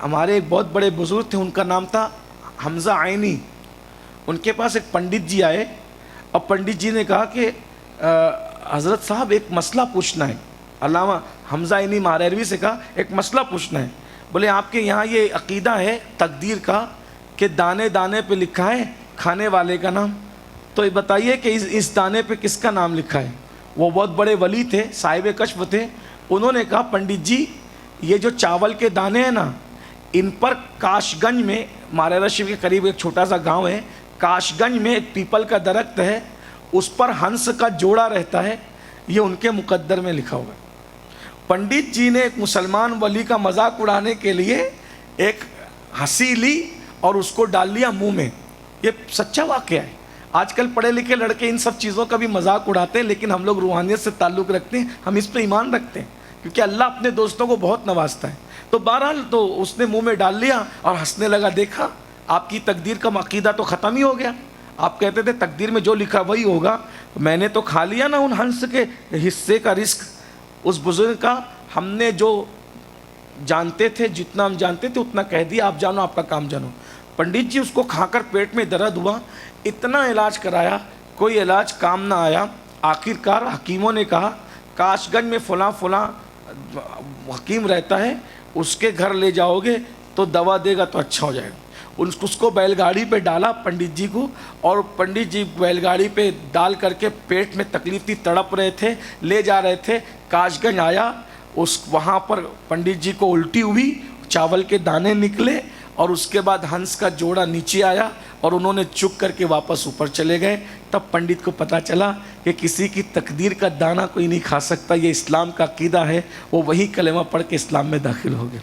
हमारे एक बहुत बड़े बुजुर्ग थे, उनका नाम था हमज़ा आइनी। उनके पास एक पंडित जी आए और पंडित जी ने कहा कि हज़रत साहब एक मसला पूछना है। अल्लामा हमज़ा आइनी मारवी से कहा एक मसला पूछना है। बोले आपके यहाँ ये अक़ीदा है तकदीर का कि दाने दाने पे लिखा है खाने वाले का नाम, तो ये बताइए कि इस दाने पे किसका नाम लिखा है। वो बहुत बड़े वली थे, साहिब कश्फ थे। उन्होंने कहा पंडित जी ये जो चावल के दाने हैं ना, इन पर काशगंज में, मारेरा शिव के करीब एक छोटा सा गांव है, काशगंज में एक पीपल का दरख्त है, उस पर हंस का जोड़ा रहता है, ये उनके मुकद्दर में लिखा हुआ है। पंडित जी ने एक मुसलमान वली का मजाक उड़ाने के लिए एक हंसी ली और उसको डाल लिया मुंह में। ये सच्चा वाक़या है। आजकल पढ़े लिखे लड़के इन सब चीज़ों का भी मजाक उड़ाते हैं, लेकिन हम लोग रूहानियत से ताल्लुक़ रखते हैं, हम इस पर ईमान रखते हैं, क्योंकि अल्लाह अपने दोस्तों को बहुत नवाजता है। तो बहरहाल तो उसने मुंह में डाल लिया और हंसने लगा। देखा आपकी तकदीर का अक़ीदा तो ख़त्म ही हो गया। आप कहते थे तकदीर में जो लिखा वही होगा, मैंने तो खा लिया ना उन हंस के हिस्से का रिस्क। उस बुजुर्ग का हमने जो जानते थे, जितना हम जानते थे उतना कह दिया, आप जानो आपका काम जानो। पंडित जी उसको खाकर पेट में दर्द हुआ, इतना इलाज कराया, कोई इलाज काम ना आया। आखिरकार हकीमों ने कहा काशगंज में फ़लाँ हकीम रहता है, उसके घर ले जाओगे तो दवा देगा तो अच्छा हो जाएगा। उसको बैलगाड़ी पे डाला पंडित जी को, और पंडित जी बैलगाड़ी पे डाल करके पेट में तकलीफ थी, तड़प रहे थे, ले जा रहे थे। काशगंज आया, वहाँ पर पंडित जी को उल्टी हुई, चावल के दाने निकले और उसके बाद हंस का जोड़ा नीचे आया और उन्होंने चुक करके वापस ऊपर चले गए। तब पंडित को पता चला कि किसी की तकदीर का दाना कोई नहीं खा सकता, ये इस्लाम का अक़ीदा है। वो वही कलेमा पढ़ के इस्लाम में दाखिल हो गए।